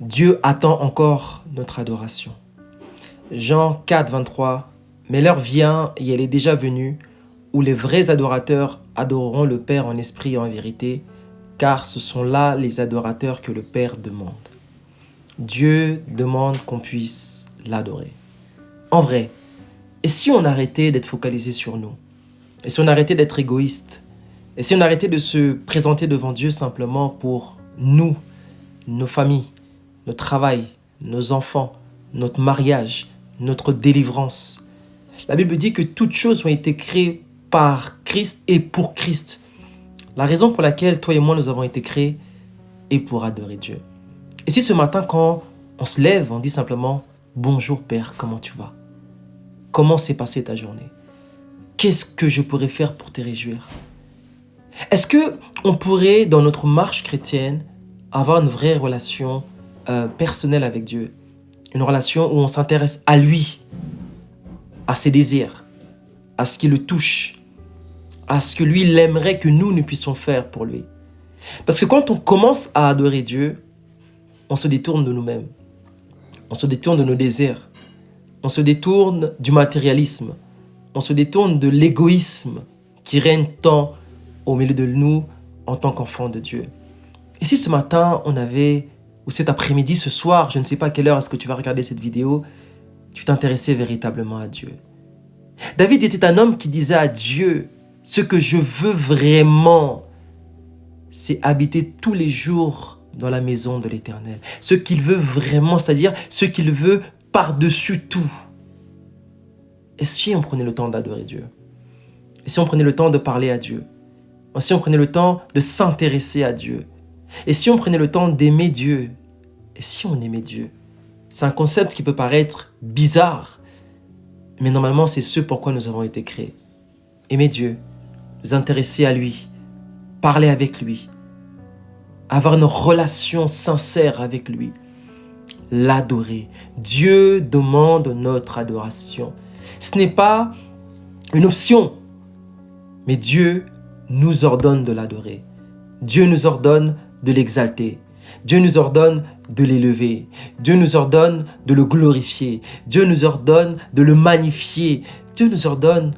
Dieu attend encore notre adoration. Jean 4, 23. Mais l'heure vient, et elle est déjà venue, où les vrais adorateurs adoreront le Père en esprit et en vérité, car ce sont là les adorateurs que le Père demande. Dieu demande qu'on puisse l'adorer. En vrai, et si on arrêtait d'être focalisé sur nous? Et si on arrêtait d'être égoïste? Et si on arrêtait de se présenter devant Dieu simplement pour nous, nos familles, notre travail, nos enfants, notre mariage, notre délivrance? La Bible dit que toutes choses ont été créées par Christ et pour Christ. La raison pour laquelle toi et moi nous avons été créés est pour adorer Dieu. Et si ce matin, quand on se lève, on dit simplement « Bonjour Père, comment tu vas? Comment s'est passée ta journée? Qu'est-ce que je pourrais faire pour te réjouir ?» Est-ce qu'on pourrait, dans notre marche chrétienne, avoir une vraie relation personnelle avec Dieu? Une relation où on s'intéresse à lui, à ses désirs, à ce qui le touche, à ce que lui il aimerait que nous puissions faire pour lui. Parce que quand on commence à adorer Dieu, on se détourne de nous-mêmes, on se détourne de nos désirs, on se détourne du matérialisme, on se détourne de l'égoïsme qui règne tant au milieu de nous en tant qu'enfants de Dieu. Et si ce matin, on avait, ou cet après-midi, ce soir, je ne sais pas à quelle heure est-ce que tu vas regarder cette vidéo, tu t'intéressais véritablement à Dieu. David était un homme qui disait à Dieu, ce que je veux vraiment, c'est habiter tous les jours dans la maison de l'Éternel. Ce qu'il veut vraiment, c'est-à-dire ce qu'il veut par-dessus tout. Et si on prenait le temps d'adorer Dieu? Et si on prenait le temps de parler à Dieu? Et si on prenait le temps de s'intéresser à Dieu? Et si on prenait le temps d'aimer Dieu? Et si on aimait Dieu? C'est un concept qui peut paraître bizarre, mais normalement c'est ce pourquoi nous avons été créés. Aimer Dieu, nous intéresser à lui, parler avec lui, avoir une relation sincère avec lui, l'adorer. Dieu demande notre adoration. Ce n'est pas une option, mais Dieu nous ordonne de l'adorer. Dieu nous ordonne de l'exalter. Dieu nous ordonne de l'élever. Dieu nous ordonne de le glorifier. Dieu nous ordonne de le magnifier. Dieu nous ordonne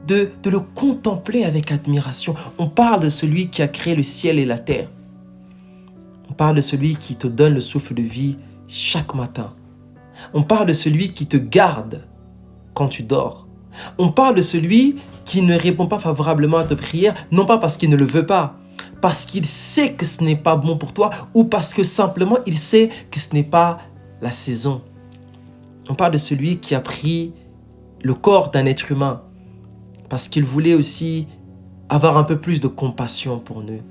de le contempler avec admiration. On parle de celui qui a créé le ciel et la terre. On parle de celui qui te donne le souffle de vie chaque matin. On parle de celui qui te garde quand tu dors. On parle de celui qui ne répond pas favorablement à tes prières, non pas parce qu'il ne le veut pas, parce qu'il sait que ce n'est pas bon pour toi ou parce que simplement il sait que ce n'est pas la saison. On parle de celui qui a pris le corps d'un être humain parce qu'il voulait aussi avoir un peu plus de compassion pour nous.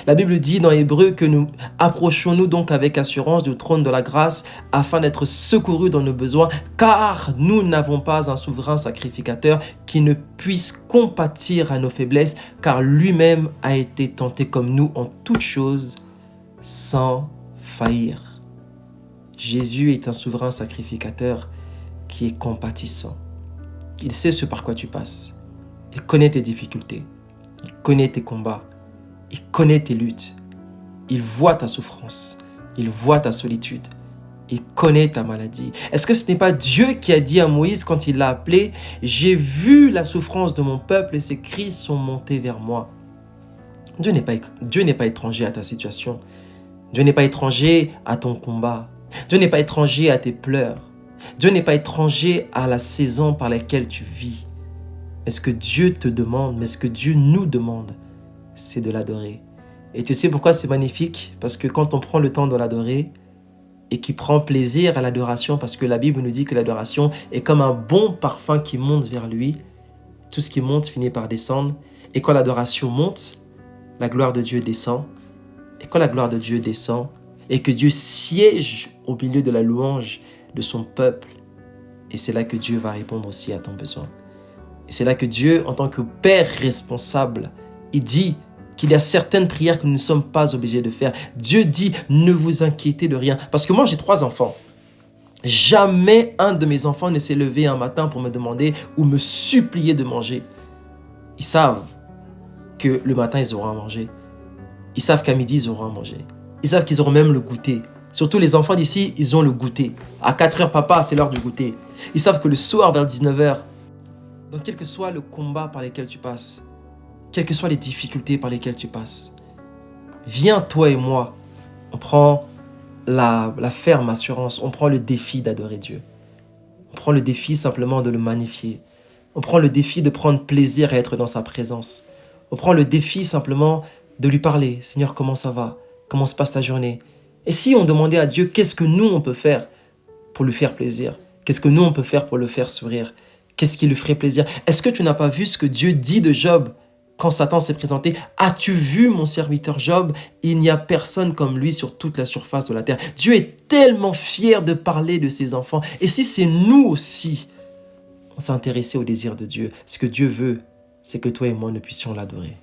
La Bible dit dans Hébreux que nous approchons-nous donc avec assurance du trône de la grâce afin d'être secourus dans nos besoins, car nous n'avons pas un souverain sacrificateur qui ne puisse compatir à nos faiblesses, car lui-même a été tenté comme nous en toutes choses sans faillir. Jésus est un souverain sacrificateur qui est compatissant. Il sait ce par quoi tu passes. Il connaît tes difficultés. Il connaît tes combats. Il connaît tes luttes. Il voit ta souffrance. Il voit ta solitude. Il connaît ta maladie. Est-ce que ce n'est pas Dieu qui a dit à Moïse quand il l'a appelé « J'ai vu la souffrance de mon peuple et ses cris sont montés vers moi ». Dieu n'est pas étranger à ta situation. Dieu n'est pas étranger à ton combat. Dieu n'est pas étranger à tes pleurs. Dieu n'est pas étranger à la saison par laquelle tu vis. Mais ce que Dieu te demande, mais ce que Dieu nous demande, c'est de l'adorer. Et tu sais pourquoi c'est magnifique? Parce que quand on prend le temps de l'adorer et qui prend plaisir à l'adoration, parce que la Bible nous dit que l'adoration est comme un bon parfum qui monte vers lui, tout ce qui monte finit par descendre. Et quand l'adoration monte, la gloire de Dieu descend. Et quand la gloire de Dieu descend, et que Dieu siège au milieu de la louange de son peuple, et c'est là que Dieu va répondre aussi à ton besoin. Et c'est là que Dieu, en tant que Père responsable, il dit qu'il y a certaines prières que nous ne sommes pas obligés de faire. Dieu dit, ne vous inquiétez de rien. Parce que moi, j'ai 3 enfants. Jamais un de mes enfants ne s'est levé un matin pour me demander ou me supplier de manger. Ils savent que le matin, ils auront à manger. Ils savent qu'à midi, ils auront à manger. Ils savent qu'ils auront même le goûter. Surtout les enfants d'ici, ils ont le goûter. À 4 heures, papa, c'est l'heure du goûter. Ils savent que le soir, vers 19 heures, donc quel que soit le combat par lequel tu passes, quelles que soient les difficultés par lesquelles tu passes, viens, toi et moi, on prend la ferme assurance, on prend le défi d'adorer Dieu. On prend le défi simplement de le magnifier. On prend le défi de prendre plaisir à être dans sa présence. On prend le défi simplement de lui parler. Seigneur, comment ça va? Comment se passe ta journée? Et si on demandait à Dieu, qu'est-ce que nous, on peut faire pour lui faire plaisir? Qu'est-ce que nous, on peut faire pour le faire sourire? Qu'est-ce qui lui ferait plaisir? Est-ce que tu n'as pas vu ce que Dieu dit de Job quand Satan s'est présenté? As-tu vu mon serviteur Job? Il n'y a personne comme lui sur toute la surface de la terre. Dieu est tellement fier de parler de ses enfants. Et si c'est nous aussi, on s'est intéressé au désir de Dieu, ce que Dieu veut, c'est que toi et moi, nous puissions l'adorer.